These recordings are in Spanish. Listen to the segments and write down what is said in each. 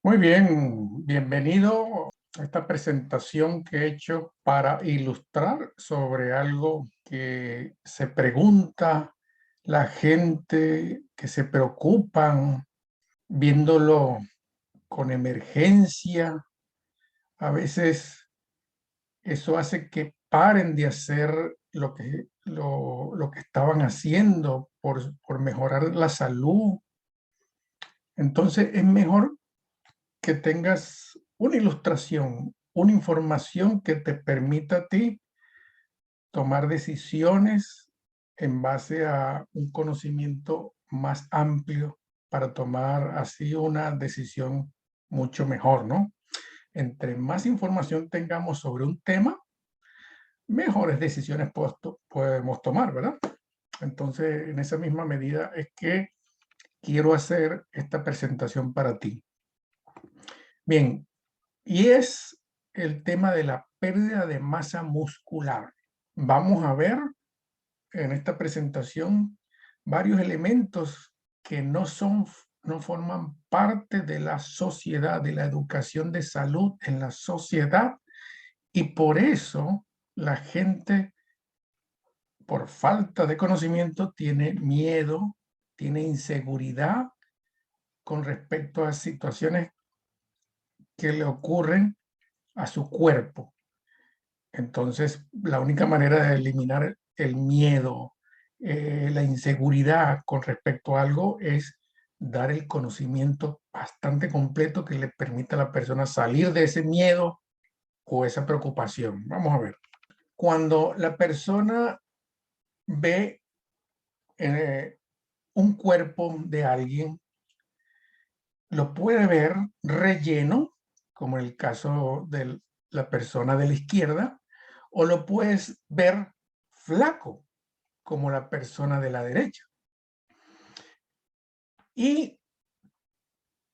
Muy bien, bienvenido a esta presentación que he hecho para ilustrar sobre algo que se pregunta la gente, que se preocupan viéndolo con emergencia. A veces eso hace que paren de hacer lo que estaban haciendo por mejorar la salud. Entonces es mejor que tengas una ilustración, una información que te permita a ti tomar decisiones en base a un conocimiento más amplio para tomar así una decisión mucho mejor, ¿no? Entre más información tengamos sobre un tema, mejores decisiones podemos tomar, ¿verdad? Entonces, en esa misma medida es que quiero hacer esta presentación para ti. Bien, y es el tema de la pérdida de masa muscular. Vamos a ver en esta presentación varios elementos que no forman parte de la sociedad, de la educación de salud en la sociedad, y por eso la gente, por falta de conocimiento, tiene miedo, tiene inseguridad con respecto a situaciones que le ocurren a su cuerpo. Entonces, la única manera de eliminar el miedo, la inseguridad con respecto a algo es dar el conocimiento bastante completo que le permita a la persona salir de ese miedo o esa preocupación. Vamos a ver. Cuando la persona ve eh, un cuerpo de alguien, lo puede ver relleno, como en el caso de la persona de la izquierda, o lo puedes ver flaco, como la persona de la derecha. Y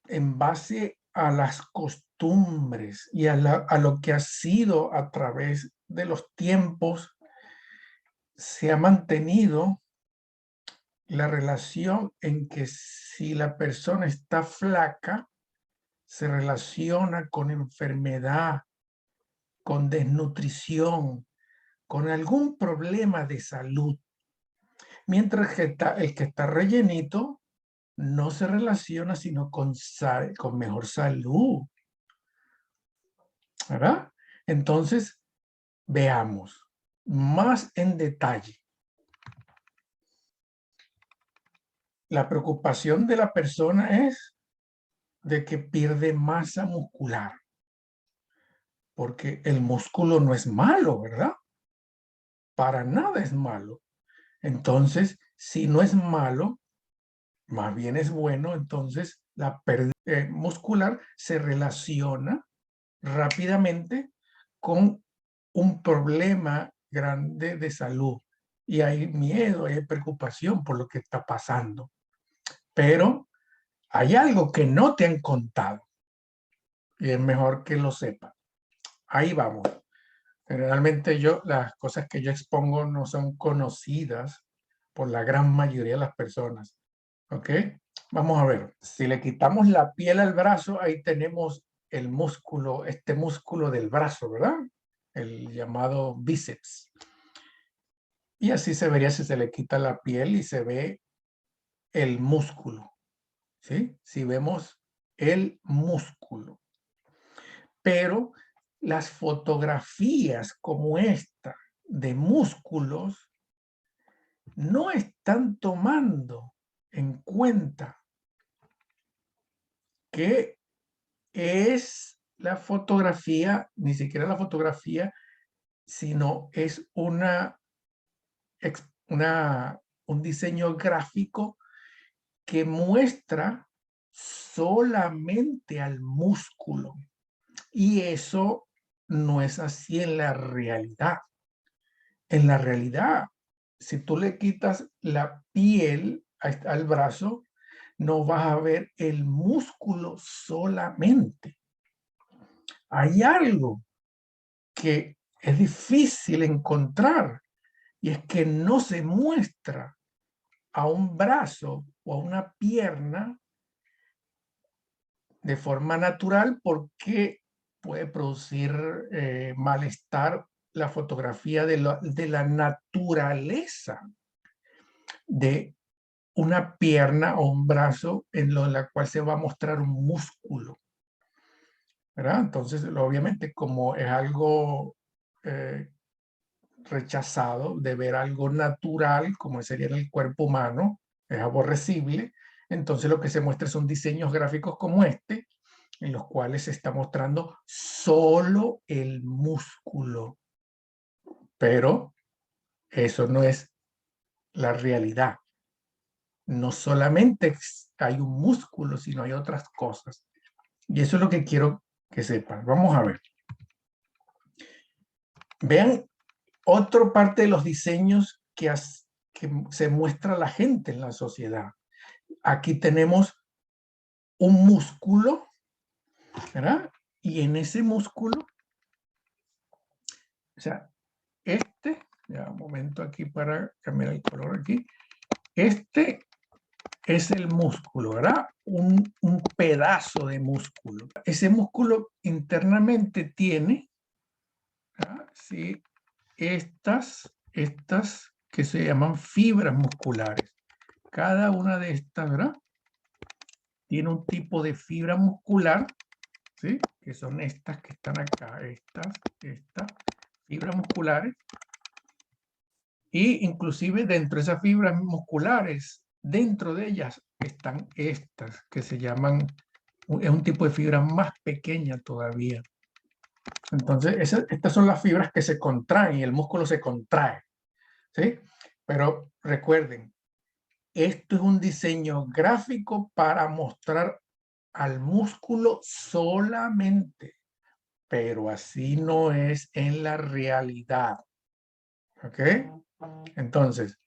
en base a las costumbres y a lo que ha sido a través de los tiempos, se ha mantenido la relación en que si la persona está flaca, se relaciona con enfermedad, con desnutrición, con algún problema de salud. Mientras que el que está rellenito no se relaciona sino con mejor salud, ¿verdad? Entonces, veamos más en detalle. La preocupación de la persona es de que pierde masa muscular, porque el músculo no es malo, ¿verdad? Para nada es malo. Entonces, si no es malo, más bien es bueno, entonces la pérdida muscular se relaciona rápidamente con un problema grande de salud y hay miedo, hay preocupación por lo que está pasando. Pero hay algo que no te han contado y es mejor que lo sepas. Ahí vamos. Generalmente las cosas que yo expongo no son conocidas por la gran mayoría de las personas. ¿Ok? Vamos a ver. Si le quitamos la piel al brazo, ahí tenemos el músculo, este músculo del brazo, ¿verdad? El llamado bíceps. Y así se vería si se le quita la piel y se ve el músculo, ¿sí? Si vemos el músculo. Pero las fotografías como esta de músculos no están tomando en cuenta que es la fotografía, ni siquiera la fotografía, sino es un diseño gráfico que muestra solamente al músculo. Y eso no es así en la realidad. En la realidad, si tú le quitas la piel al brazo, no vas a ver el músculo solamente. Hay algo que es difícil encontrar y es que no se muestra a un brazo o a una pierna de forma natural porque puede producir malestar la fotografía de la naturaleza de una pierna o un brazo en la cual se va a mostrar un músculo, ¿verdad? Entonces, obviamente, como es algo rechazado de ver algo natural, como sería en el cuerpo humano, es aborrecible, entonces lo que se muestra son diseños gráficos como este, en los cuales se está mostrando solo el músculo, pero eso no es la realidad. No solamente hay un músculo, sino hay otras cosas. Y eso es lo que quiero que sepan. Vamos a ver. Vean otra parte de los diseños que se muestra a la gente en la sociedad. Aquí tenemos un músculo, ¿verdad? Y en ese músculo, o sea, ya un momento aquí para cambiar el color aquí. Este es el músculo, ¿verdad? Un pedazo de músculo. Ese músculo internamente tiene, ¿verdad? Sí, estas que se llaman fibras musculares. Cada una de estas, ¿verdad? Tiene un tipo de fibra muscular, ¿sí? Que son estas que están acá, estas fibras musculares. Y inclusive dentro de esas fibras musculares, dentro de ellas están estas que se llaman, es un tipo de fibra más pequeña todavía. Entonces, estas son las fibras que se contraen y el músculo se contrae, ¿sí? Pero recuerden, esto es un diseño gráfico para mostrar al músculo solamente, pero así no es en la realidad, ¿ok? Entonces,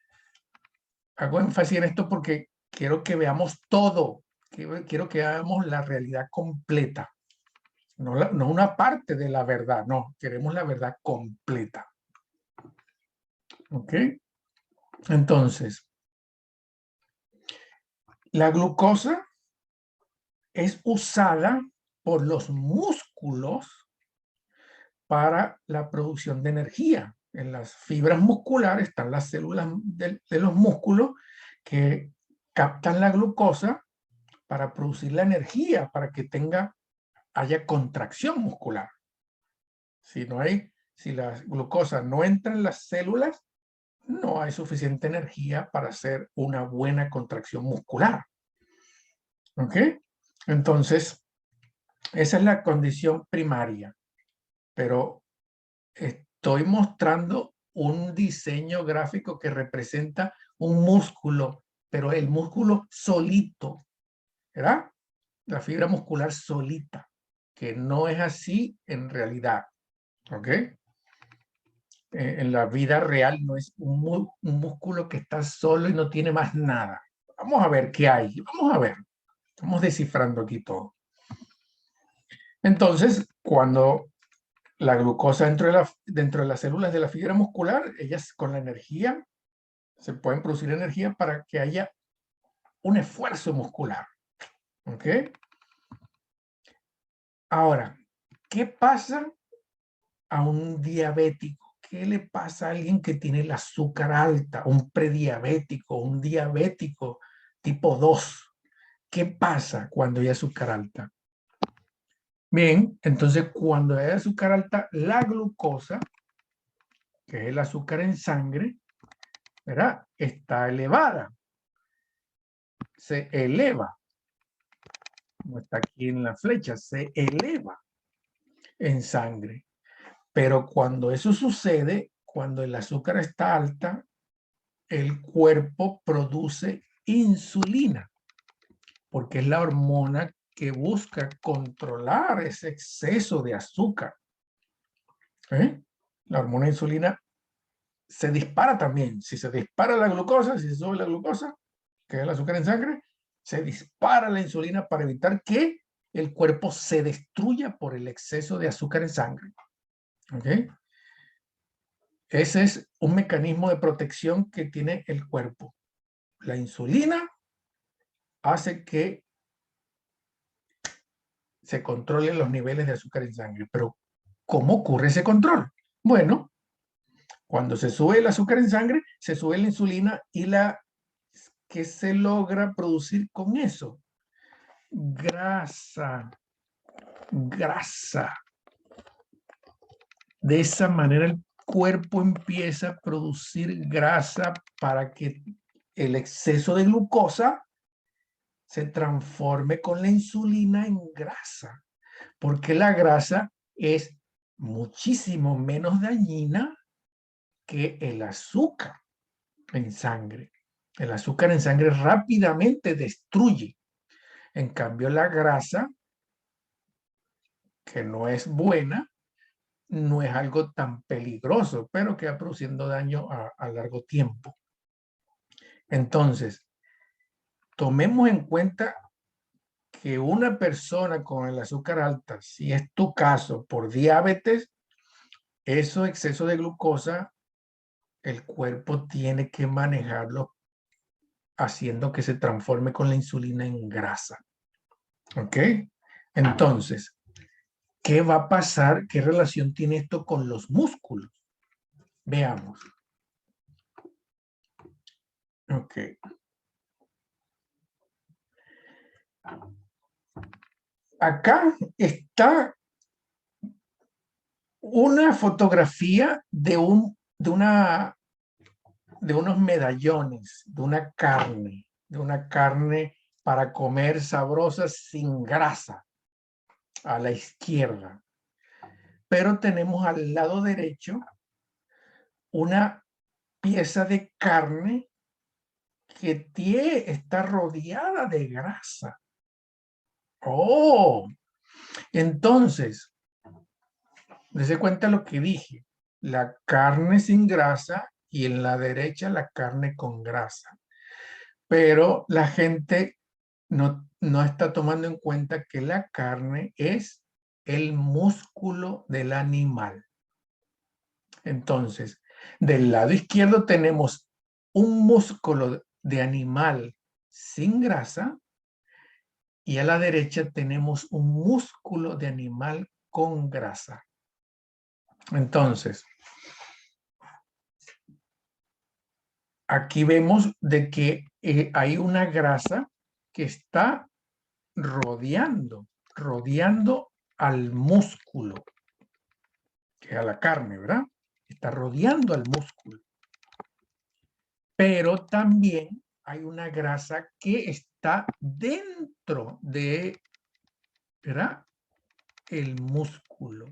hago énfasis en esto porque quiero que veamos todo, quiero que veamos la realidad completa, no una parte de la verdad, no, queremos la verdad completa. ¿Ok? Entonces, la glucosa es usada por los músculos para la producción de energía. En las fibras musculares están las células de los músculos que captan la glucosa para producir la energía, para que haya contracción muscular. Si la glucosa no entra en las células, no hay suficiente energía para hacer una buena contracción muscular. ¿Ok? Entonces, esa es la condición primaria. Pero estoy mostrando un diseño gráfico que representa un músculo, pero el músculo solito, ¿verdad? La fibra muscular solita, que no es así en realidad, ¿ok? En la vida real no es un músculo que está solo y no tiene más nada. Vamos a ver qué hay, vamos a ver. Estamos descifrando aquí todo. Entonces, cuando la glucosa dentro de las células de la fibra muscular, ellas con la energía, se pueden producir energía para que haya un esfuerzo muscular. ¿Ok? Ahora, ¿qué pasa a un diabético? ¿Qué le pasa a alguien que tiene el azúcar alta? Un prediabético, un diabético tipo 2. ¿Qué pasa cuando hay azúcar alta? Bien, entonces cuando hay azúcar alta, la glucosa, que es el azúcar en sangre, ¿verdad? Está elevada. Se eleva. Como está aquí en la flecha, se eleva en sangre. Pero cuando eso sucede, cuando el azúcar está alta, el cuerpo produce insulina, porque es la hormona que busca controlar ese exceso de azúcar. La hormona insulina se dispara también. Si se dispara la glucosa, si se sube la glucosa, que es el azúcar en sangre, se dispara la insulina para evitar que el cuerpo se destruya por el exceso de azúcar en sangre. ¿Ok? Ese es un mecanismo de protección que tiene el cuerpo. La insulina hace que se controlen los niveles de azúcar en sangre. Pero, ¿cómo ocurre ese control? Bueno, cuando se sube el azúcar en sangre, se sube la insulina y ¿qué se logra producir con eso? Grasa. Grasa. De esa manera el cuerpo empieza a producir grasa para que el exceso de glucosa se transforme con la insulina en grasa, porque la grasa es muchísimo menos dañina que el azúcar en sangre. El azúcar en sangre rápidamente destruye. En cambio, la grasa, que no es buena, no es algo tan peligroso, pero que va produciendo daño a largo tiempo. Entonces, tomemos en cuenta que una persona con el azúcar alta, si es tu caso por diabetes, esos excesos de glucosa, el cuerpo tiene que manejarlo haciendo que se transforme con la insulina en grasa. ¿Ok? Entonces, ¿qué va a pasar? ¿Qué relación tiene esto con los músculos? Veamos. Ok. Acá está una fotografía de unos medallones, de una carne para comer sabrosa sin grasa a la izquierda. Pero tenemos al lado derecho una pieza de carne que está rodeada de grasa. Oh, entonces, dése cuenta lo que dije. La carne sin grasa y en la derecha la carne con grasa. Pero la gente no está tomando en cuenta que la carne es el músculo del animal. Entonces, del lado izquierdo tenemos un músculo de animal sin grasa y a la derecha tenemos un músculo de animal con grasa. Entonces, aquí vemos de que hay una grasa que está rodeando al músculo, que es a la carne, ¿verdad? Está rodeando al músculo. Pero también hay una grasa que está dentro de, ¿verdad?, el músculo.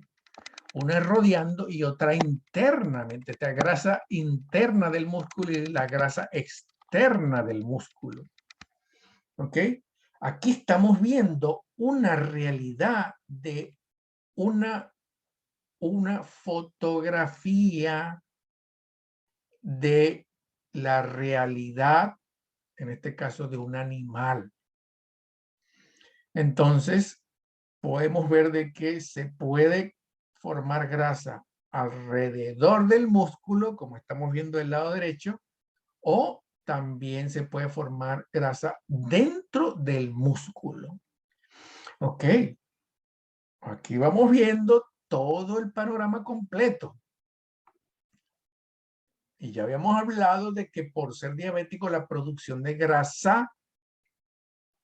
Una es rodeando y otra internamente. Esta grasa interna del músculo y la grasa externa del músculo. ¿Ok? Aquí estamos viendo una realidad de una fotografía de la realidad, en este caso de un animal. Entonces, podemos ver de que se puede formar grasa alrededor del músculo, como estamos viendo del lado derecho, o también se puede formar grasa dentro del músculo. Ok, aquí vamos viendo todo el panorama completo. Y ya habíamos hablado de que por ser diabético la producción de grasa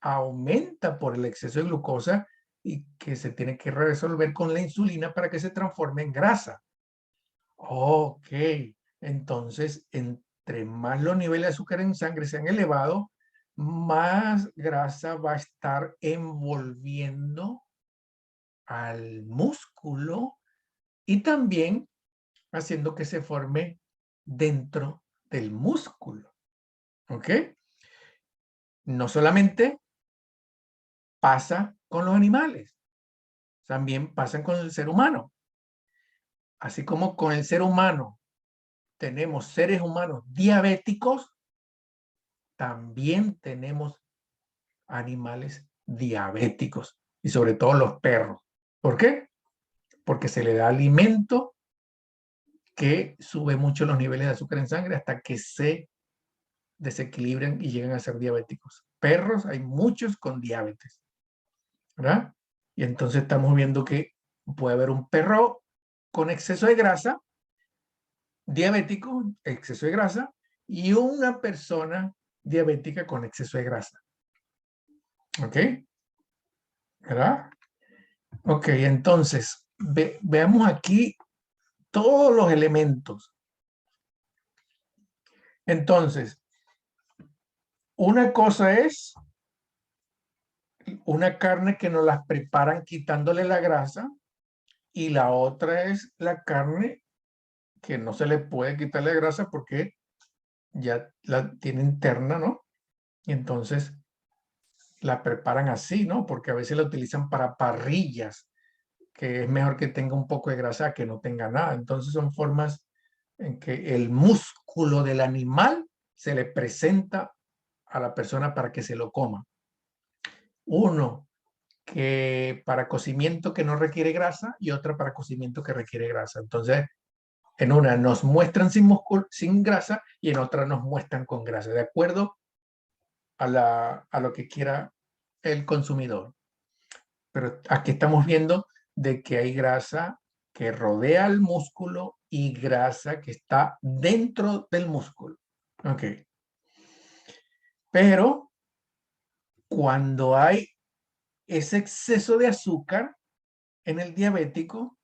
aumenta por el exceso de glucosa y que se tiene que resolver con la insulina para que se transforme en grasa. Ok, entonces entre más los niveles de azúcar en sangre sean elevados, más grasa va a estar envolviendo al músculo y también haciendo que se forme dentro del músculo. ¿Ok? No solamente pasa con los animales, también pasa con el ser humano. Así como con el ser humano tenemos seres humanos diabéticos, también tenemos animales diabéticos y sobre todo los perros. ¿Por qué? Porque se le da alimento que sube mucho los niveles de azúcar en sangre hasta que se desequilibran y llegan a ser diabéticos. Perros hay muchos con diabetes, ¿verdad? Y entonces estamos viendo que puede haber un perro con exceso de grasa, diabético, exceso de grasa, y una persona diabética con exceso de grasa. ¿Ok? ¿Verdad? Ok, entonces, veamos aquí todos los elementos. Entonces, una cosa es una carne que nos las preparan quitándole la grasa y la otra es la carne que no se le puede quitar la grasa porque ya la tiene interna, ¿no? Y entonces la preparan así, ¿no? Porque a veces la utilizan para parrillas, que es mejor que tenga un poco de grasa que no tenga nada. Entonces son formas en que el músculo del animal se le presenta a la persona para que se lo coma. Uno que para cocimiento que no requiere grasa y otra para cocimiento que requiere grasa. Entonces, en una nos muestran sin músculo, sin grasa y en otra nos muestran con grasa, de acuerdo a lo que quiera el consumidor. Pero aquí estamos viendo de que hay grasa que rodea el músculo y grasa que está dentro del músculo. Ok. Pero cuando hay ese exceso de azúcar en el diabético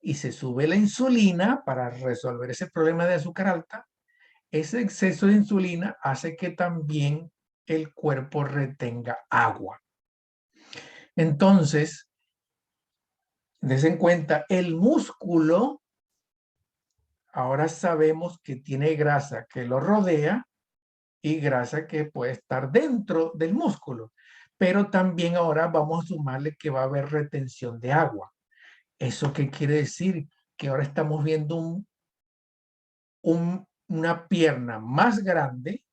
y se sube la insulina para resolver ese problema de azúcar alta, ese exceso de insulina hace que también el cuerpo retenga agua. Entonces, des en cuenta, el músculo, ahora sabemos que tiene grasa que lo rodea y grasa que puede estar dentro del músculo. Pero también ahora vamos a sumarle que va a haber retención de agua. ¿Eso qué quiere decir? Que ahora estamos viendo una pierna más grande,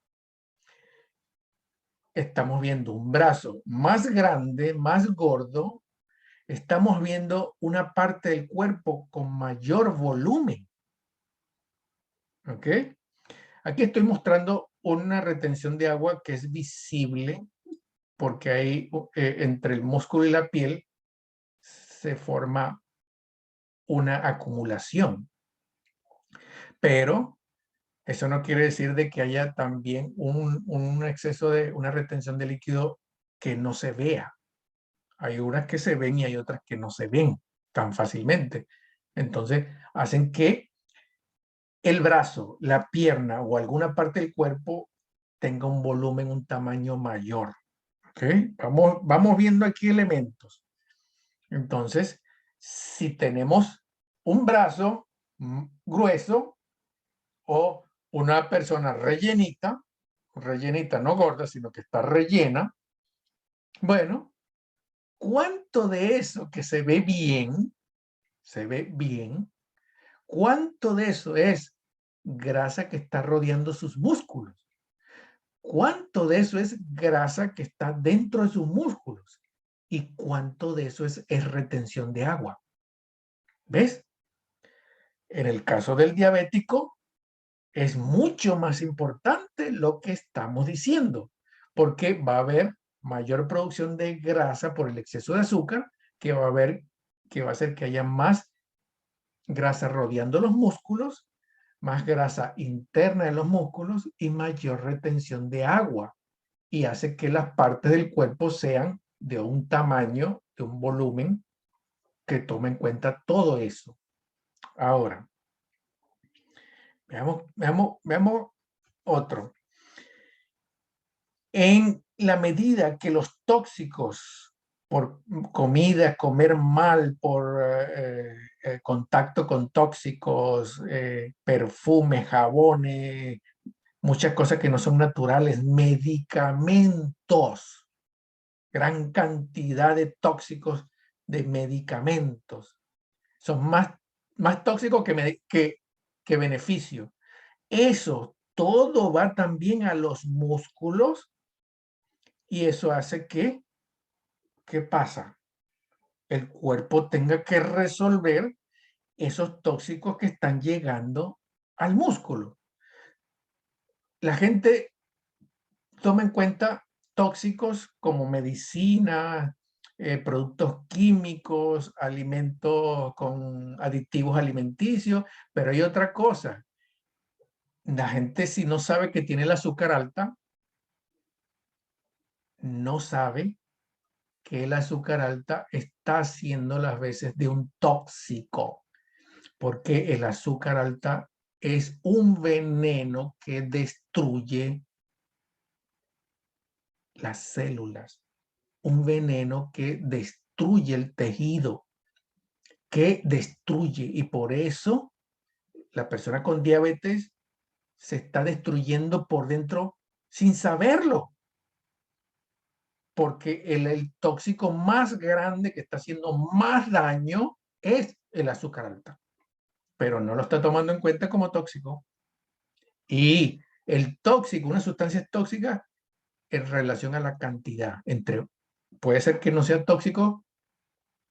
estamos viendo un brazo más grande, más gordo, estamos viendo una parte del cuerpo con mayor volumen. ¿Ok? Aquí estoy mostrando una retención de agua que es visible porque ahí entre el músculo y la piel se forma una acumulación. Pero eso no quiere decir de que haya también un exceso de una retención de líquido que no se vea. Hay unas que se ven y hay otras que no se ven tan fácilmente. Entonces, hacen que el brazo, la pierna o alguna parte del cuerpo tenga un volumen, un tamaño mayor. ¿Ok? Vamos viendo aquí elementos. Entonces, si tenemos un brazo grueso o una persona rellenita no gorda, sino que está rellena, bueno, ¿cuánto de eso que se ve bien, cuánto de eso es grasa que está rodeando sus músculos? ¿Cuánto de eso es grasa que está dentro de sus músculos? ¿Y cuánto de eso es retención de agua? ¿Ves? En el caso del diabético, es mucho más importante lo que estamos diciendo, porque va a haber mayor producción de grasa por el exceso de azúcar, que va a hacer que haya más grasa rodeando los músculos, más grasa interna en los músculos y mayor retención de agua. Y hace que las partes del cuerpo sean de un tamaño, de un volumen que tome en cuenta todo eso. Ahora, veamos otro. En la medida que los tóxicos por comida, comer mal, por contacto con tóxicos, perfumes, jabones, muchas cosas que no son naturales, medicamentos, gran cantidad de tóxicos de medicamentos. Son más tóxicos que beneficio. Eso todo va también a los músculos y eso hace que, ¿qué pasa? El cuerpo tenga que resolver esos tóxicos que están llegando al músculo. La gente toma en cuenta tóxicos como medicina, productos químicos, alimentos con aditivos alimenticios, pero hay otra cosa. La gente, si no sabe que tiene el azúcar alta, no sabe que el azúcar alta está haciendo las veces de un tóxico, porque el azúcar alta es un veneno que destruye las células, un veneno que destruye el tejido, que destruye, y por eso la persona con diabetes se está destruyendo por dentro sin saberlo, porque el tóxico más grande que está haciendo más daño es el azúcar alta, pero no lo está tomando en cuenta como tóxico. Y el tóxico, una sustancia tóxica en relación a la cantidad. Puede ser que no sea tóxico,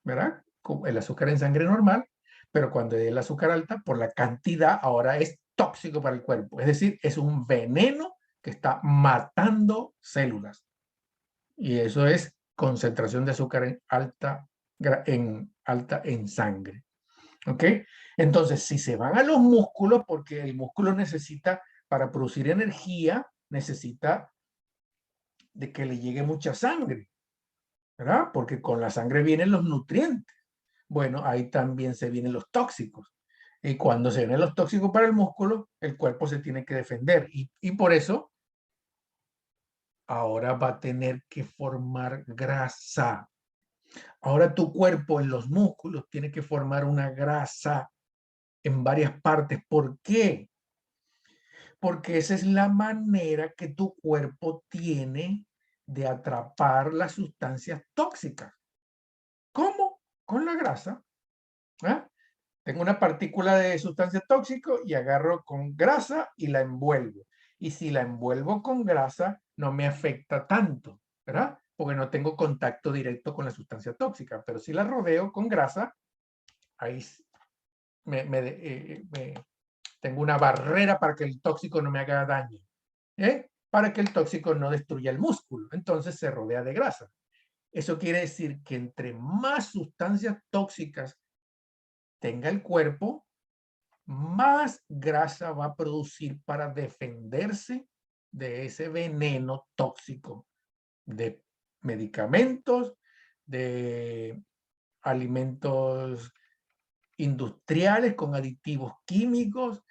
¿verdad? Como el azúcar en sangre normal, pero cuando es el azúcar alta, por la cantidad, ahora es tóxico para el cuerpo. Es decir, es un veneno que está matando células. Y eso es concentración de azúcar alta en sangre. ¿Ok? Entonces, si se van a los músculos, porque el músculo necesita, para producir energía, necesita de que le llegue mucha sangre, ¿verdad? Porque con la sangre vienen los nutrientes. Bueno, ahí también se vienen los tóxicos. Y cuando se vienen los tóxicos para el músculo, el cuerpo se tiene que defender. Y por eso ahora va a tener que formar grasa. Ahora tu cuerpo en los músculos tiene que formar una grasa en varias partes. ¿Por qué? Porque esa es la manera que tu cuerpo tiene de atrapar las sustancias tóxicas. ¿Cómo? Con la grasa. ¿Ah? Tengo una partícula de sustancia tóxica y agarro con grasa y la envuelvo. Y si la envuelvo con grasa, no me afecta tanto, ¿verdad? Porque no tengo contacto directo con la sustancia tóxica. Pero si la rodeo con grasa, ahí tengo una barrera para que el tóxico no me haga daño, para que el tóxico no destruya el músculo. Entonces se rodea de grasa. Eso quiere decir que entre más sustancias tóxicas tenga el cuerpo, más grasa va a producir para defenderse de ese veneno tóxico de medicamentos, de alimentos industriales con aditivos químicos,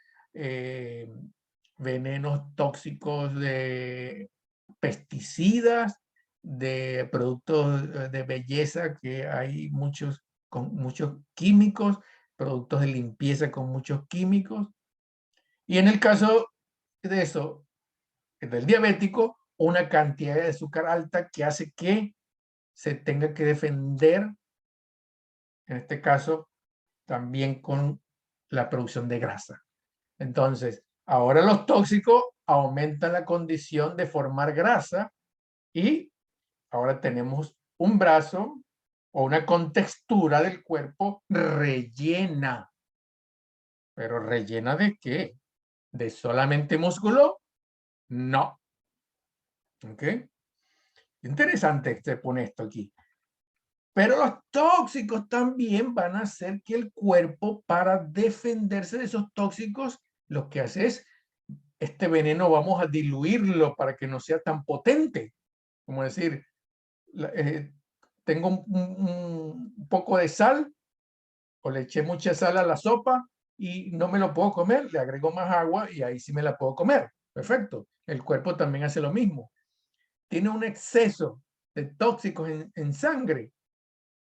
venenos tóxicos de pesticidas, de productos de belleza, que hay muchos con muchos químicos, productos de limpieza con muchos químicos. Y en el caso de eso, del diabético, una cantidad de azúcar alta que hace que se tenga que defender, en este caso, también con la producción de grasa. Entonces, ahora los tóxicos aumentan la condición de formar grasa y ahora tenemos un brazo o una contextura del cuerpo rellena. ¿Pero rellena de qué? ¿De solamente músculo? No. ¿Ok? Interesante se pone esto aquí. Pero los tóxicos también van a hacer que el cuerpo, para defenderse de esos tóxicos, lo que hace es, este veneno vamos a diluirlo para que no sea tan potente. Como decir, tengo un poco de sal o le eché mucha sal a la sopa y no me lo puedo comer, le agrego más agua y ahí sí me la puedo comer. Perfecto. El cuerpo también hace lo mismo. Tiene un exceso de tóxicos en sangre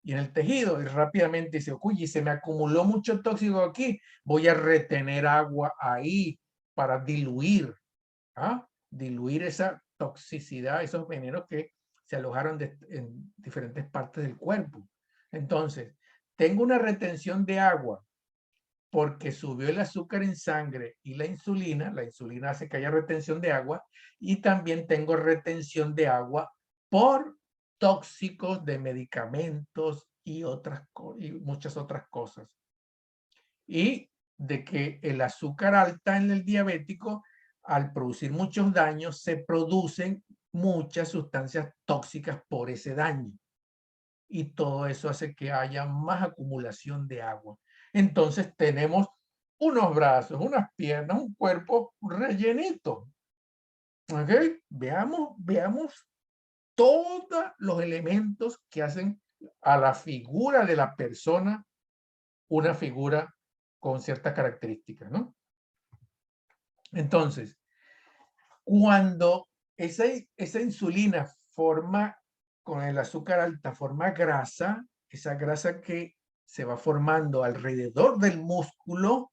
y en el tejido y rápidamente dice, uy, se me acumuló mucho tóxico aquí, voy a retener agua ahí para diluir, diluir esa toxicidad, esos venenos que se alojaron en diferentes partes del cuerpo. Entonces, tengo una retención de agua porque subió el azúcar en sangre y la insulina hace que haya retención de agua, y también tengo retención de agua por tóxicos de medicamentos y muchas otras cosas. Y de que el azúcar alta en el diabético, al producir muchos daños, se producen muchas sustancias tóxicas por ese daño. y todo eso hace que haya más acumulación de agua. Entonces tenemos unos brazos, unas piernas, un cuerpo rellenito. ¿Ok? Veamos todos los elementos que hacen a la figura de la persona una figura con ciertas características, ¿no? Entonces, cuando esa insulina forma, con el azúcar alta, forma grasa, esa grasa que se va formando alrededor del músculo,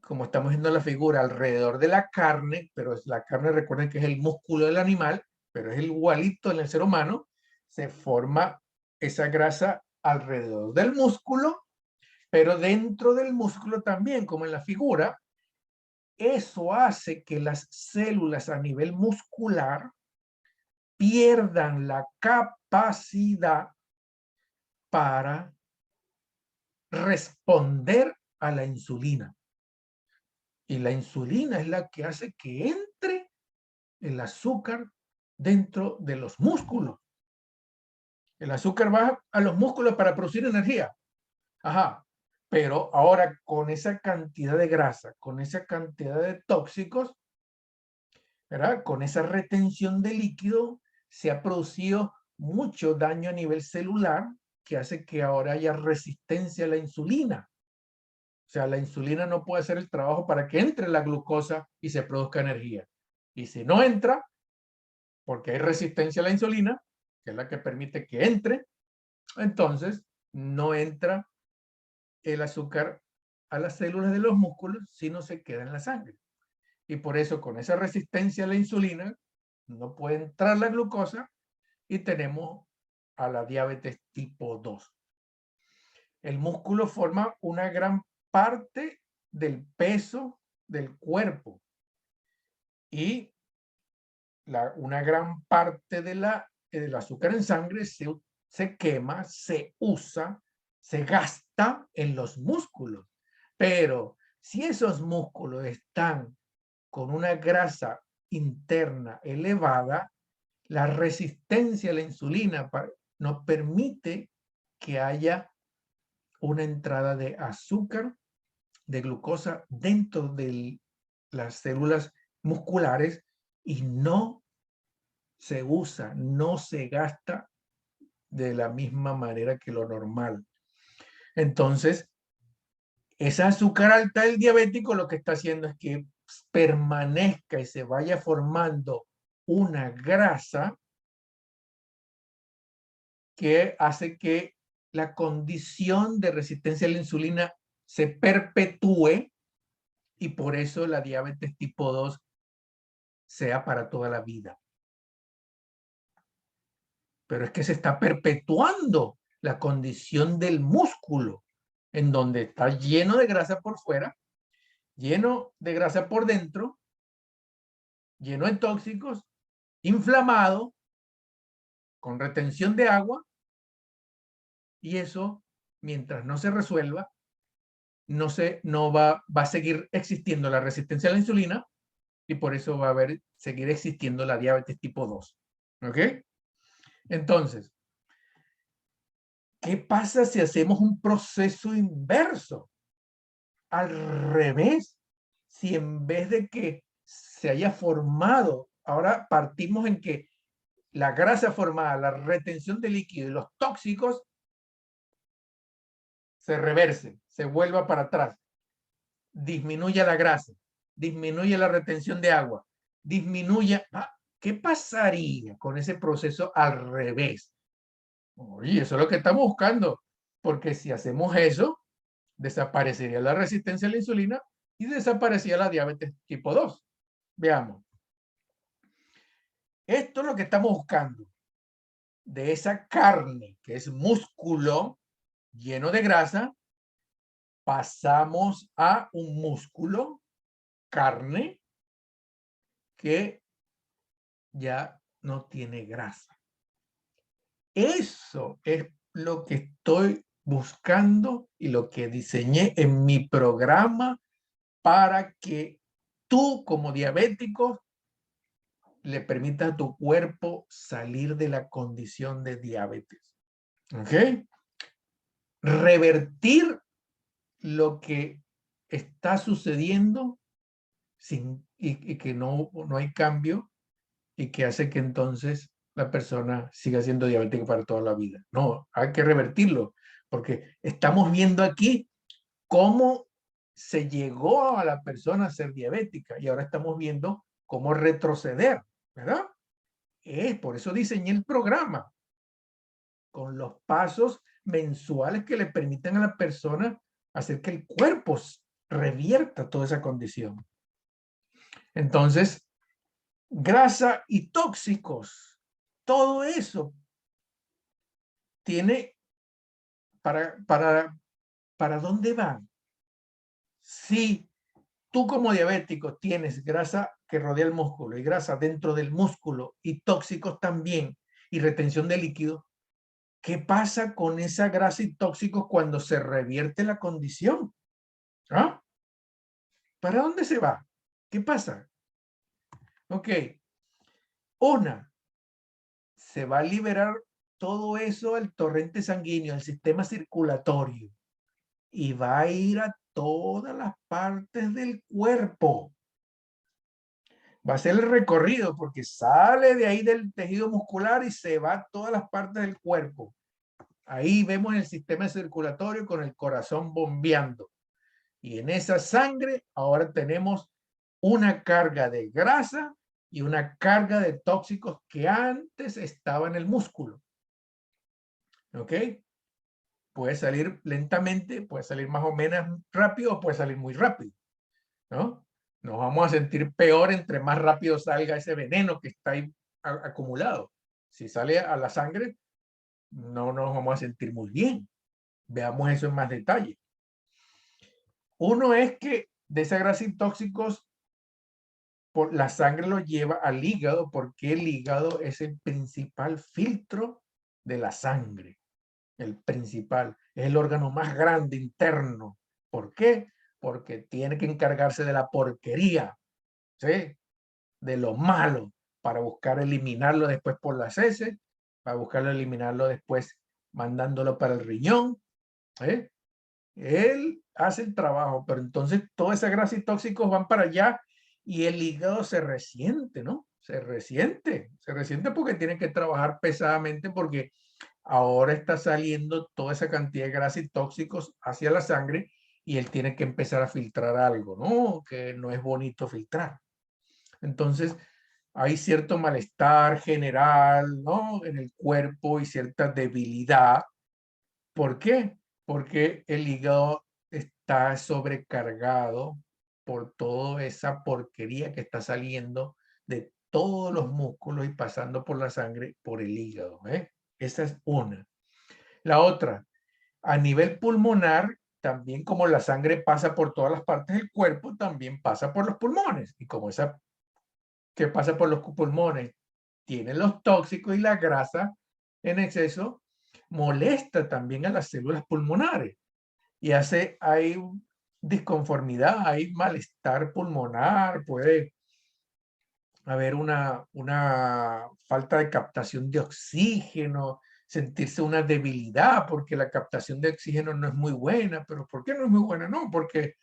como estamos viendo en la figura, alrededor de la carne, pero la carne, recuerden que es el músculo del animal, pero es igualito en el ser humano, se forma esa grasa alrededor del músculo, pero dentro del músculo también, como en la figura. Eso hace que las células a nivel muscular pierdan la capacidad para responder a la insulina. Y la insulina es la que hace que entre el azúcar dentro de los músculos. El azúcar va a los músculos para producir energía. Ajá. Pero ahora con esa cantidad de grasa, con esa cantidad de tóxicos, ¿verdad? Con esa retención de líquido se ha producido mucho daño a nivel celular que hace que ahora haya resistencia a la insulina. O sea, la insulina no puede hacer el trabajo para que entre la glucosa y se produzca energía. Y si no entra, porque hay resistencia a la insulina, que es la que permite que entre, entonces no entra el azúcar a las células de los músculos, sino se queda en la sangre. Y por eso, con esa resistencia a la insulina, no puede entrar la glucosa y tenemos a la diabetes tipo 2. El músculo forma una gran parte del peso del cuerpo y una gran parte del azúcar en sangre se quema, se usa, se gasta en los músculos. Pero si esos músculos están con una grasa interna elevada, la resistencia a la insulina nos permite que haya una entrada de azúcar, de glucosa dentro de las células musculares y no se usa, no se gasta de la misma manera que lo normal. Entonces, esa azúcar alta del diabético lo que está haciendo es que permanezca y se vaya formando una grasa que hace que la condición de resistencia a la insulina se perpetúe y por eso la diabetes tipo 2 sea para toda la vida. Pero es que se está perpetuando la condición del músculo, en donde está lleno de grasa por fuera, lleno de grasa por dentro, lleno de tóxicos, inflamado, con retención de agua, y eso, mientras no se resuelva, no va a seguir existiendo la resistencia a la insulina y por eso va a seguir existiendo la diabetes tipo 2. ¿Ok? Entonces, ¿qué pasa si hacemos un proceso inverso? Al revés, si en vez de que se haya formado, ahora partimos en que la grasa formada, la retención de líquido y los tóxicos se reverse, se vuelva para atrás, disminuya la grasa, disminuye la retención de agua, disminuya. ¿Qué pasaría con ese proceso al revés? Oye, eso es lo que estamos buscando, porque si hacemos eso, desaparecería la resistencia a la insulina y desaparecía la diabetes tipo 2. Veamos. Esto es lo que estamos buscando. De esa carne, que es músculo lleno de grasa, pasamos a un músculo, carne, que ya no tiene grasa. Eso es lo que estoy buscando y lo que diseñé en mi programa para que tú como diabético le permitas a tu cuerpo salir de la condición de diabetes. ¿Ok? Revertir lo que está sucediendo y que no hay cambio y que hace que entonces la persona siga siendo diabética para toda la vida. No, hay que revertirlo, porque estamos viendo aquí cómo se llegó a la persona a ser diabética y ahora estamos viendo cómo retroceder, ¿verdad? Por eso diseñé el programa con los pasos mensuales que le permitan a la persona hacer que el cuerpo revierta toda esa condición. Entonces, grasa y tóxicos, todo eso tiene para dónde van. Si tú como diabético tienes grasa que rodea el músculo y grasa dentro del músculo y tóxicos también y retención de líquido, ¿qué pasa con esa grasa y tóxicos cuando se revierte la condición? ¿Ah? ¿Para dónde se va? ¿Qué pasa? Ok, se va a liberar todo eso al torrente sanguíneo, al sistema circulatorio y va a ir a todas las partes del cuerpo. Va a ser el recorrido porque sale de ahí del tejido muscular y se va a todas las partes del cuerpo. Ahí vemos el sistema circulatorio con el corazón bombeando. Y en esa sangre ahora tenemos una carga de grasa y una carga de tóxicos que antes estaba en el músculo. ¿Ok? Puede salir lentamente, puede salir más o menos rápido o puede salir muy rápido, ¿no? Nos vamos a sentir peor entre más rápido salga ese veneno que está ahí acumulado. Si sale a la sangre, no nos vamos a sentir muy bien. Veamos eso en más detalle. Uno es que de esa grasa y tóxicos, la sangre lo lleva al hígado porque el hígado es el principal filtro de la sangre. El principal, es el órgano más grande interno. ¿Por qué? Porque tiene que encargarse de la porquería, ¿sí? De lo malo, para buscar eliminarlo después por las heces, para buscar eliminarlo después mandándolo para el riñón. ¿Eh? Él hace el trabajo, pero entonces toda esa grasa y tóxicos van para allá y el hígado se resiente, ¿no? Se resiente porque tiene que trabajar pesadamente porque ahora está saliendo toda esa cantidad de grasa y tóxicos hacia la sangre y él tiene que empezar a filtrar algo, ¿no? Que no es bonito filtrar. Entonces, hay cierto malestar general, ¿no? En el cuerpo y cierta debilidad. ¿Por qué? Porque el hígado está sobrecargado por toda esa porquería que está saliendo de todos los músculos y pasando por la sangre por el hígado. Esa es una. La otra, a nivel pulmonar, también como la sangre pasa por todas las partes del cuerpo, también pasa por los pulmones. Y como esa que pasa por los pulmones tiene los tóxicos y la grasa en exceso, molesta también a las células pulmonares y hay disconformidad, hay malestar pulmonar, puede haber una falta de captación de oxígeno, sentirse una debilidad porque la captación de oxígeno no es muy buena. ¿Pero por qué no es muy buena? No, porque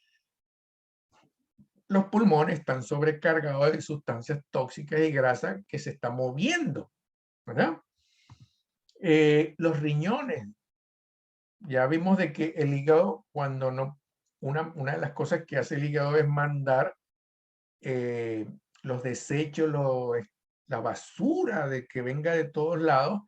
los pulmones están sobrecargados de sustancias tóxicas y grasas que se están moviendo, ¿verdad? Los riñones, ya vimos de que el hígado, cuando no, una de las cosas que hace el hígado es mandar los desechos, la basura de que venga de todos lados.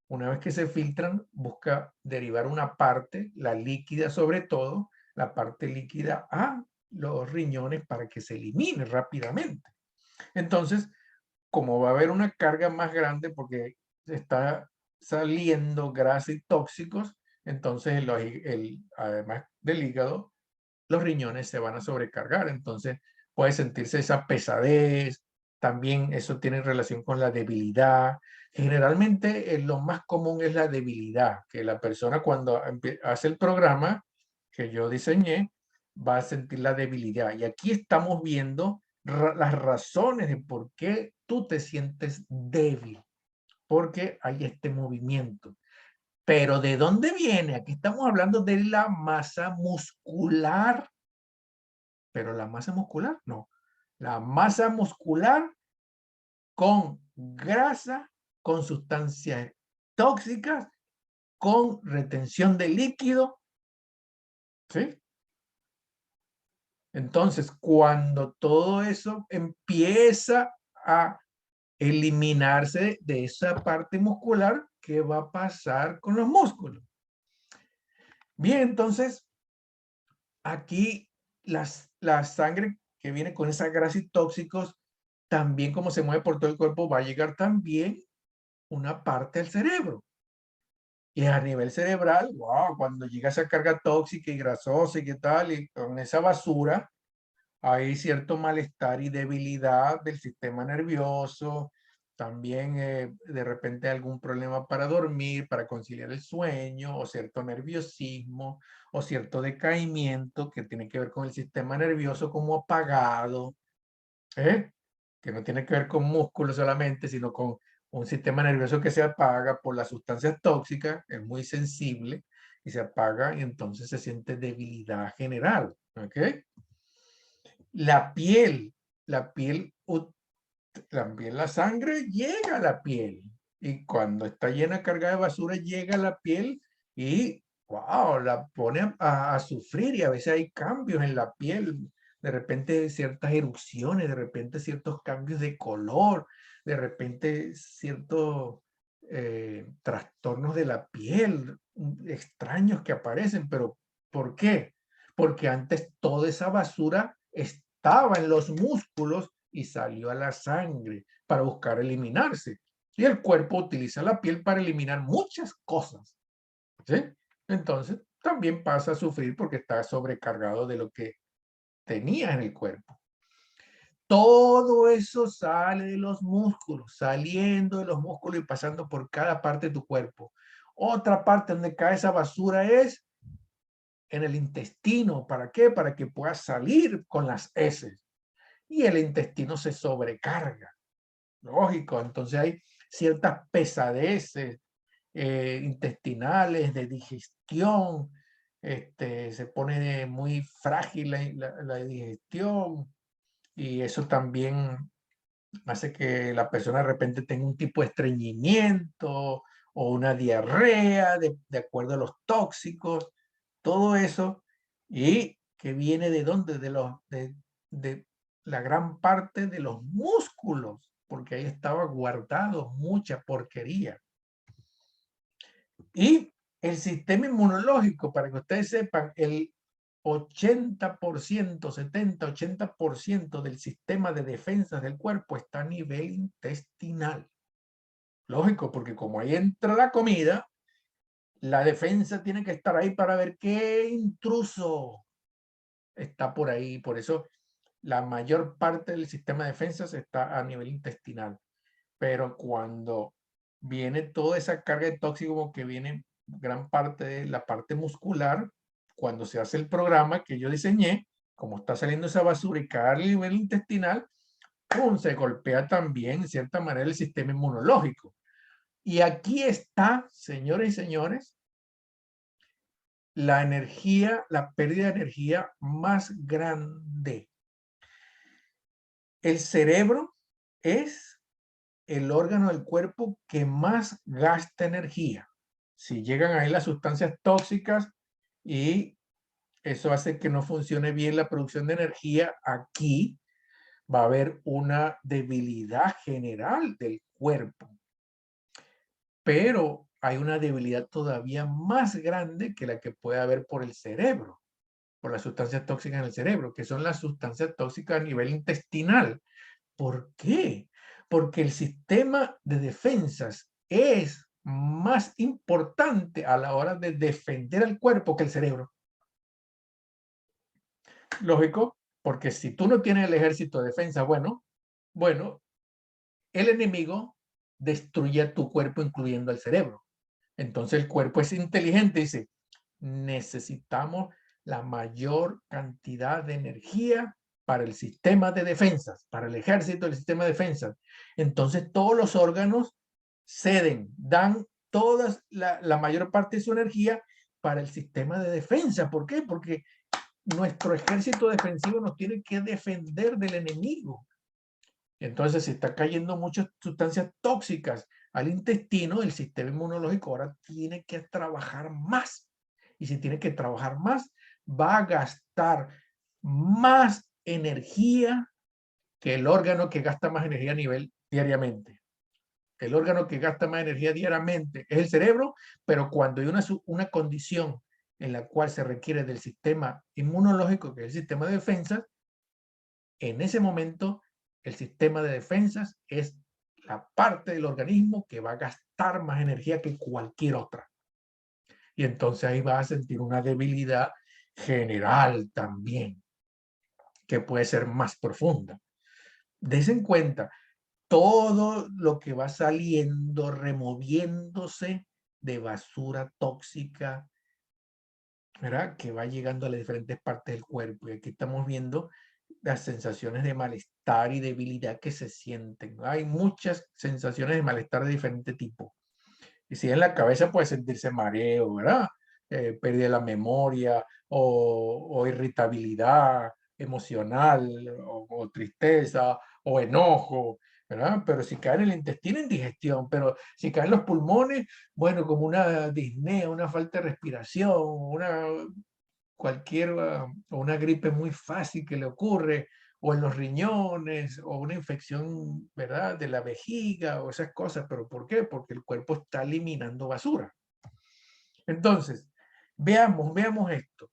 Una vez que se filtran, busca derivar una parte, la líquida sobre todo, la parte líquida a los riñones para que se elimine rápidamente. Entonces, como va a haber una carga más grande porque está saliendo grasa y tóxicos, entonces además del hígado, los riñones se van a sobrecargar. Entonces puede sentirse esa pesadez. También eso tiene relación con la debilidad. Generalmente lo más común es la debilidad, que la persona cuando hace el programa que yo diseñé va a sentir la debilidad. Y aquí estamos viendo las razones de por qué tú te sientes débil, porque hay este movimiento. Pero ¿de dónde viene? Aquí estamos hablando de la masa muscular. Pero la masa muscular, no. La masa muscular con grasa, con sustancias tóxicas, con retención de líquido, ¿sí? Entonces, cuando todo eso empieza a eliminarse de esa parte muscular, ¿qué va a pasar con los músculos? Bien, entonces, aquí la sangre que viene con esa grasa y tóxicos, también como se mueve por todo el cuerpo, va a llegar también una parte al cerebro. Y a nivel cerebral, wow, cuando llega esa carga tóxica y grasosa y qué tal, y con esa basura, hay cierto malestar y debilidad del sistema nervioso, también de repente algún problema para dormir, para conciliar el sueño, o cierto nerviosismo, o cierto decaimiento que tiene que ver con el sistema nervioso como apagado, ¿eh? Que no tiene que ver con músculos solamente, sino con un sistema nervioso que se apaga por las sustancias tóxicas, es muy sensible y se apaga y entonces se siente debilidad general, ¿ok? La piel, la piel, también la sangre llega a la piel y cuando está llena, cargada de basura, llega a la piel y, wow, la pone a sufrir y a veces hay cambios en la piel, de repente ciertas erupciones, de repente ciertos cambios de color, de repente ciertos trastornos de la piel extraños que aparecen, pero ¿por qué? Porque antes toda esa basura estaba en los músculos y salió a la sangre para buscar eliminarse. Y el cuerpo utiliza la piel para eliminar muchas cosas, ¿sí? Entonces, también pasa a sufrir porque está sobrecargado de lo que tenía en el cuerpo. Todo eso sale de los músculos, saliendo de los músculos y pasando por cada parte de tu cuerpo. Otra parte donde cae esa basura es en el intestino. ¿Para qué? Para que pueda salir con las heces. Y el intestino se sobrecarga. Lógico, entonces hay ciertas pesadeces intestinales, de digestión, se pone muy frágil la digestión y eso también hace que la persona de repente tenga un tipo de estreñimiento o una diarrea de acuerdo a los tóxicos, todo eso, y que viene de dónde, de la gran parte de los músculos, porque ahí estaba guardado mucha porquería. Y el sistema inmunológico, para que ustedes sepan, el 80%, 70, 80% del sistema de defensas del cuerpo está a nivel intestinal. Lógico, porque como ahí entra la comida, la defensa tiene que estar ahí para ver qué intruso está por ahí. Por eso la mayor parte del sistema de defensas está a nivel intestinal. Pero cuando viene toda esa carga de tóxico que viene gran parte de la parte muscular, cuando se hace el programa que yo diseñé, como está saliendo esa basura y cae a nivel intestinal, ¡pum!, se golpea también en cierta manera el sistema inmunológico. Y aquí está, señores y señores, la energía, la pérdida de energía más grande. El cerebro es el órgano del cuerpo que más gasta energía. Si llegan ahí las sustancias tóxicas y eso hace que no funcione bien la producción de energía, aquí va a haber una debilidad general del cuerpo. Pero hay una debilidad todavía más grande que la que puede haber por el cerebro, por las sustancias tóxicas en el cerebro, que son las sustancias tóxicas a nivel intestinal. ¿Por qué? Porque el sistema de defensas es más importante a la hora de defender al cuerpo que el cerebro. Lógico, porque si tú no tienes el ejército de defensa, bueno, el enemigo destruye tu cuerpo, incluyendo el cerebro. Entonces el cuerpo es inteligente y dice, necesitamos la mayor cantidad de energía para el sistema de defensas, para el ejército del sistema de defensas. Entonces todos los órganos ceden, dan la mayor parte de su energía para el sistema de defensa. ¿Por qué? Porque nuestro ejército defensivo nos tiene que defender del enemigo. Entonces, se está cayendo muchas sustancias tóxicas al intestino, el sistema inmunológico ahora tiene que trabajar más. Y si tiene que trabajar más, va a gastar más energía que el órgano que gasta más energía a nivel diariamente. El órgano que gasta más energía diariamente es el cerebro, pero cuando hay una condición en la cual se requiere del sistema inmunológico, que es el sistema de defensa, en ese momento el sistema de defensas es la parte del organismo que va a gastar más energía que cualquier otra. Y entonces ahí va a sentir una debilidad general también, que puede ser más profunda. Desen en cuenta todo lo que va saliendo, removiéndose de basura tóxica, ¿verdad? Que va llegando a las diferentes partes del cuerpo. Y aquí estamos viendo las sensaciones de malestar y debilidad que se sienten. Hay muchas sensaciones de malestar de diferente tipo. Y si en la cabeza puede sentirse mareo, ¿verdad? Pérdida de la memoria o irritabilidad emocional o tristeza o enojo, ¿verdad? Pero si cae en el intestino, indigestión. Pero si cae en los pulmones, bueno, como una disnea, una falta de respiración, una gripe muy fácil que le ocurre, o en los riñones, o una infección, ¿verdad?, de la vejiga, o esas cosas. ¿Pero por qué? Porque el cuerpo está eliminando basura. Entonces, veamos esto.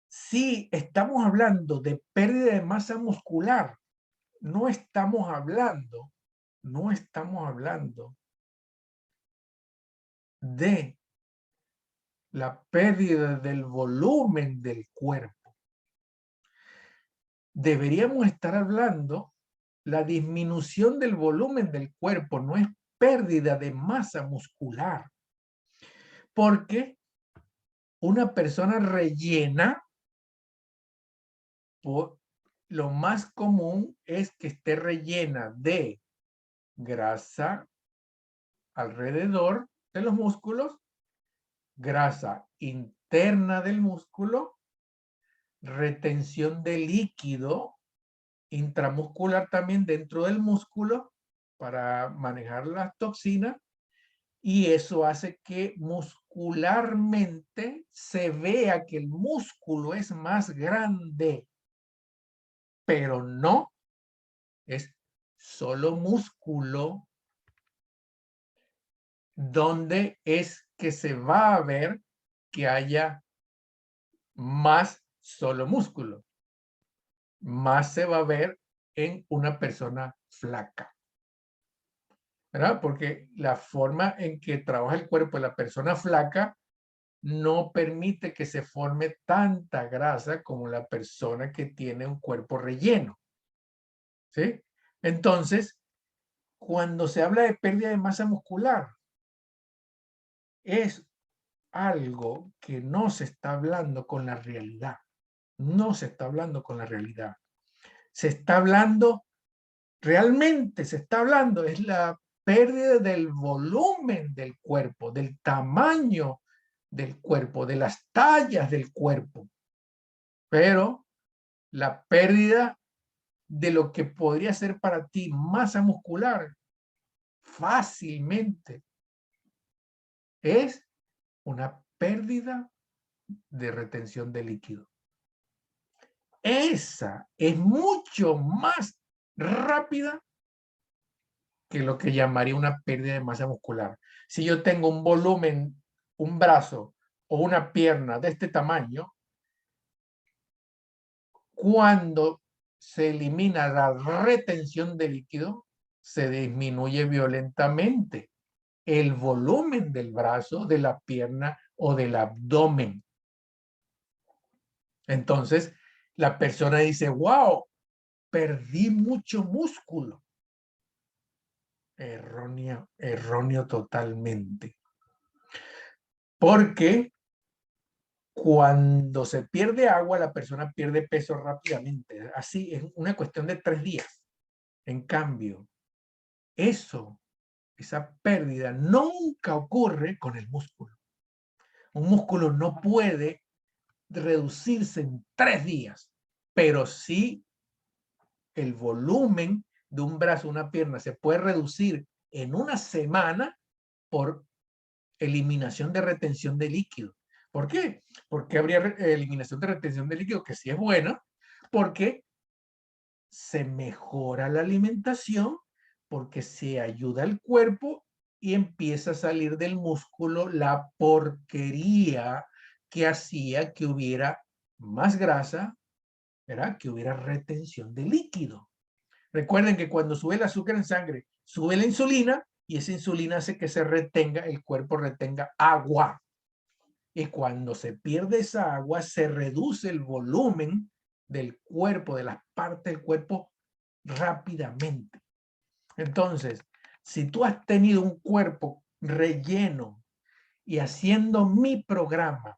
Si estamos hablando de pérdida de masa muscular, no estamos hablando de la pérdida del volumen del cuerpo. Deberíamos estar hablando la disminución del volumen del cuerpo, no es pérdida de masa muscular. Porque una persona rellena, lo más común es que esté rellena de grasa alrededor de los músculos, grasa interna del músculo, retención de líquido intramuscular también dentro del músculo para manejar las toxinas, y eso hace que muscularmente se vea que el músculo es más grande, pero no es solo músculo. Donde es que se va a ver que haya más solo músculo? Más se va a ver en una persona flaca, ¿verdad? Porque la forma en que trabaja el cuerpo de la persona flaca no permite que se forme tanta grasa como la persona que tiene un cuerpo relleno, ¿sí? Entonces, cuando se habla de pérdida de masa muscular, es algo que no se está hablando con la realidad. No se está hablando con la realidad. Se está hablando, realmente se está hablando, es la pérdida del volumen del cuerpo, del tamaño del cuerpo, de las tallas del cuerpo. Pero la pérdida de lo que podría ser para ti masa muscular fácilmente es una pérdida de retención de líquido. Esa es mucho más rápida que lo que llamaría una pérdida de masa muscular. Si yo tengo un volumen, un brazo o una pierna de este tamaño, cuando se elimina la retención de líquido, se disminuye violentamente el volumen del brazo, de la pierna o del abdomen. Entonces, la persona dice, wow, perdí mucho músculo. Erróneo totalmente. Porque cuando se pierde agua, la persona pierde peso rápidamente. Así, es una cuestión de 3 días. En cambio, eso esa pérdida nunca ocurre con el músculo. Un músculo no puede reducirse en 3 días, pero sí el volumen de un brazo, una pierna, se puede reducir en una semana por eliminación de retención de líquido. ¿Por qué? Porque habría eliminación de retención de líquido, que sí es buena, porque se mejora la alimentación, porque se ayuda al cuerpo y empieza a salir del músculo la porquería que hacía que hubiera más grasa, ¿verdad? Que hubiera retención de líquido. Recuerden que cuando sube el azúcar en sangre, sube la insulina y esa insulina hace que se retenga, el cuerpo retenga agua. Y cuando se pierde esa agua, se reduce el volumen del cuerpo, de las partes del cuerpo, rápidamente. Entonces, si tú has tenido un cuerpo relleno y haciendo mi programa,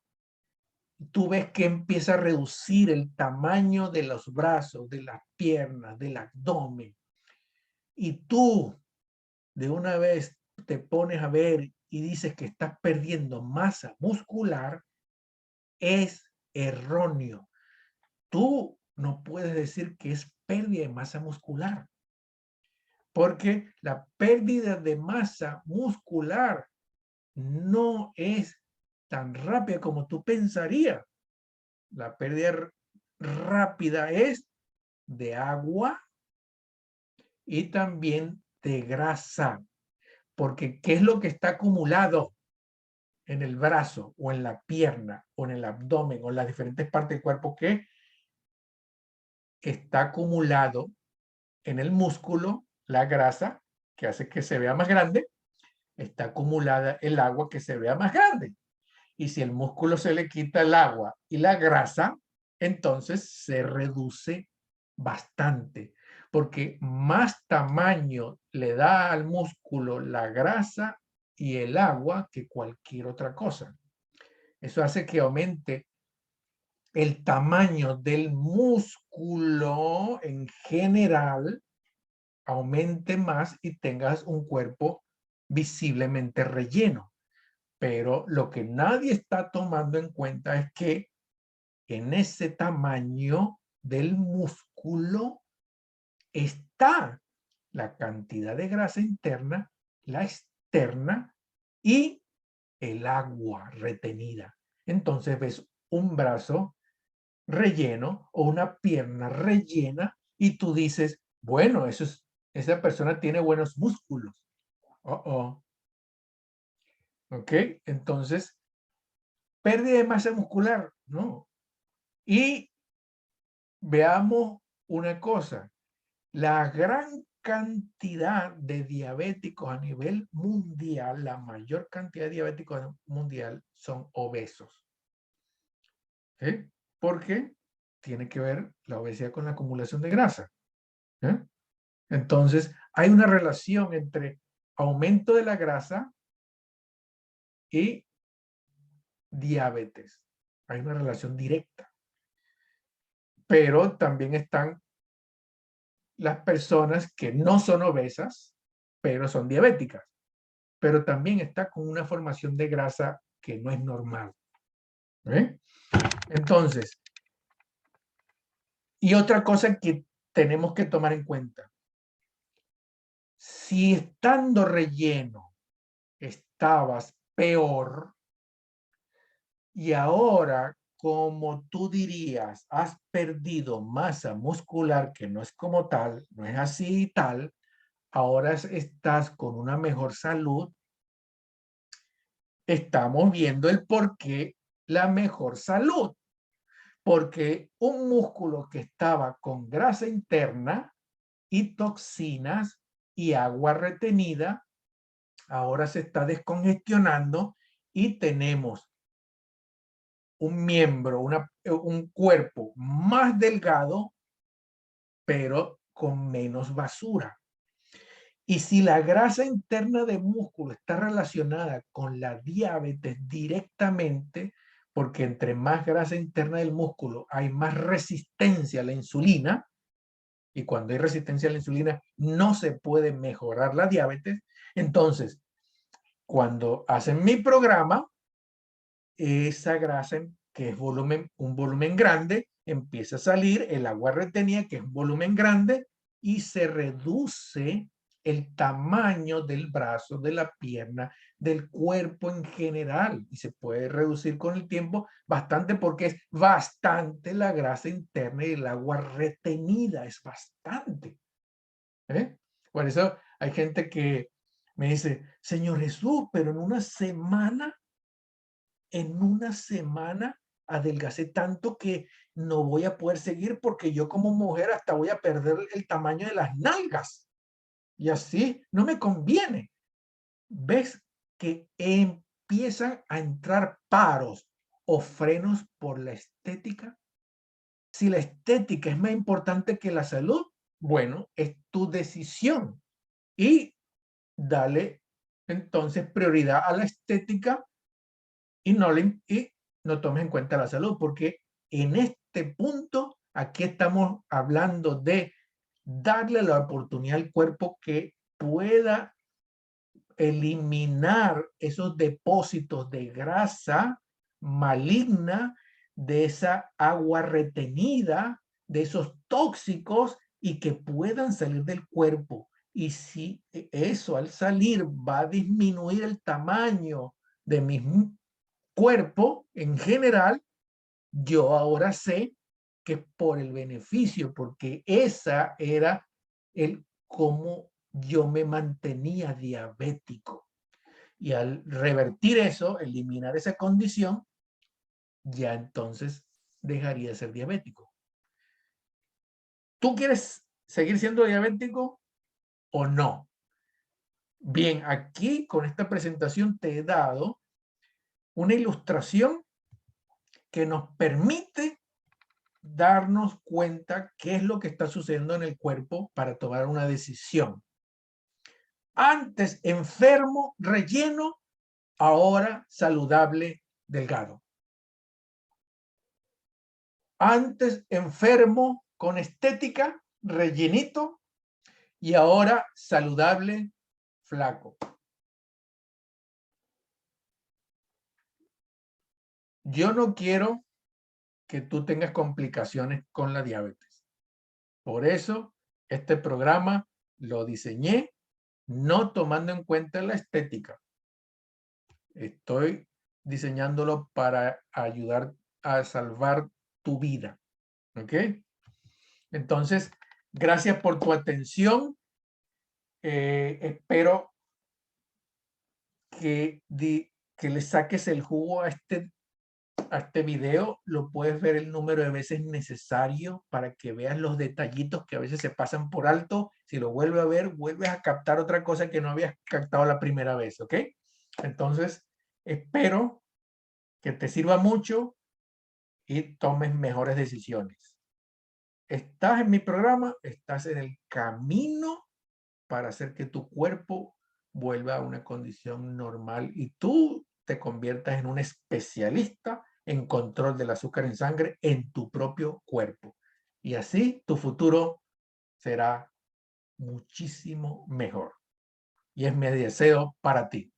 tú ves que empieza a reducir el tamaño de los brazos, de las piernas, del abdomen, y tú de una vez te pones a ver y dices que estás perdiendo masa muscular, es erróneo. Tú no puedes decir que es pérdida de masa muscular, porque la pérdida de masa muscular no es tan rápida como tú pensarías. La pérdida rápida es de agua y también de grasa, porque ¿qué es lo que está acumulado en el brazo o en la pierna o en el abdomen o en las diferentes partes del cuerpo? Que está acumulado en el músculo la grasa, que hace que se vea más grande, está acumulada el agua, que se vea más grande. Y si el músculo se le quita el agua y la grasa, entonces se reduce bastante, porque más tamaño le da al músculo la grasa y el agua que cualquier otra cosa. Eso hace que aumente el tamaño del músculo en general, aumente más y tengas un cuerpo visiblemente relleno. Pero lo que nadie está tomando en cuenta es que en ese tamaño del músculo está la cantidad de grasa interna, la externa y el agua retenida. Entonces ves un brazo relleno o una pierna rellena y tú dices, bueno, esa persona tiene buenos músculos. ¿Ok? Entonces, pérdida de masa muscular, no. Y veamos una cosa, la gran cantidad de diabéticos a nivel mundial, la mayor cantidad de diabéticos mundial son obesos. ¿Eh? Porque tiene que ver la obesidad con la acumulación de grasa. ¿Eh? Entonces, hay una relación entre aumento de la grasa y diabetes. Hay una relación directa. Pero también están las personas que no son obesas, pero son diabéticas. Pero también está con una formación de grasa que no es normal. ¿Eh? Entonces, y otra cosa que tenemos que tomar en cuenta. Si estando relleno estabas peor y ahora, como tú dirías, has perdido masa muscular, que no es como tal, no es así y tal, ahora estás con una mejor salud, estamos viendo el por qué la mejor salud. Porque un músculo que estaba con grasa interna y toxinas y agua retenida, ahora se está descongestionando y tenemos un miembro, un cuerpo más delgado, pero con menos basura. Y si la grasa interna del músculo está relacionada con la diabetes directamente, porque entre más grasa interna del músculo hay más resistencia a la insulina, y cuando hay resistencia a la insulina no se puede mejorar la diabetes, Entonces, cuando hacen mi programa, esa grasa que es un volumen grande, empieza a salir el agua retenida, que es un volumen grande, y se reduce el tamaño del brazo, de la pierna, del cuerpo en general. Y se puede reducir con el tiempo bastante porque es bastante la grasa interna y el agua retenida, es bastante. Por eso hay gente que me dice, Señor Jesús, pero en una semana adelgacé tanto que no voy a poder seguir porque yo como mujer hasta voy a perder el tamaño de las nalgas. Y así no me conviene. ¿Ves que empiezan a entrar paros o frenos por la estética? Si la estética es más importante que la salud, bueno, es tu decisión. Y dale entonces prioridad a la estética y no tomes en cuenta la salud, porque en este punto, aquí estamos hablando de darle la oportunidad al cuerpo que pueda eliminar esos depósitos de grasa maligna, de esa agua retenida, de esos tóxicos y que puedan salir del cuerpo. Y si eso al salir va a disminuir el tamaño de mi cuerpo en general, yo ahora sé que por el beneficio, porque esa era el cómo yo me mantenía diabético. Y al revertir eso, eliminar esa condición, ya entonces dejaría de ser diabético. ¿Tú quieres seguir siendo diabético o no? Bien, aquí con esta presentación te he dado una ilustración que nos permite darnos cuenta qué es lo que está sucediendo en el cuerpo para tomar una decisión. Antes enfermo, relleno, ahora saludable, delgado. Antes enfermo con estética, rellenito, y ahora saludable, flaco. Yo no quiero que tú tengas complicaciones con la diabetes. Por eso, este programa lo diseñé no tomando en cuenta la estética. Estoy diseñándolo para ayudar a salvar tu vida. ¿Ok? Entonces, gracias por tu atención. Espero que le saques el jugo a este video. Lo puedes ver el número de veces necesario para que veas los detallitos que a veces se pasan por alto. Si lo vuelves a ver, vuelves a captar otra cosa que no habías captado la primera vez. ¿Ok? Entonces, espero que te sirva mucho y tomes mejores decisiones. Estás en mi programa, estás en el camino para hacer que tu cuerpo vuelva a una condición normal y tú te conviertas en un especialista en control del azúcar en sangre en tu propio cuerpo. Y así tu futuro será muchísimo mejor. Y es mi deseo para ti.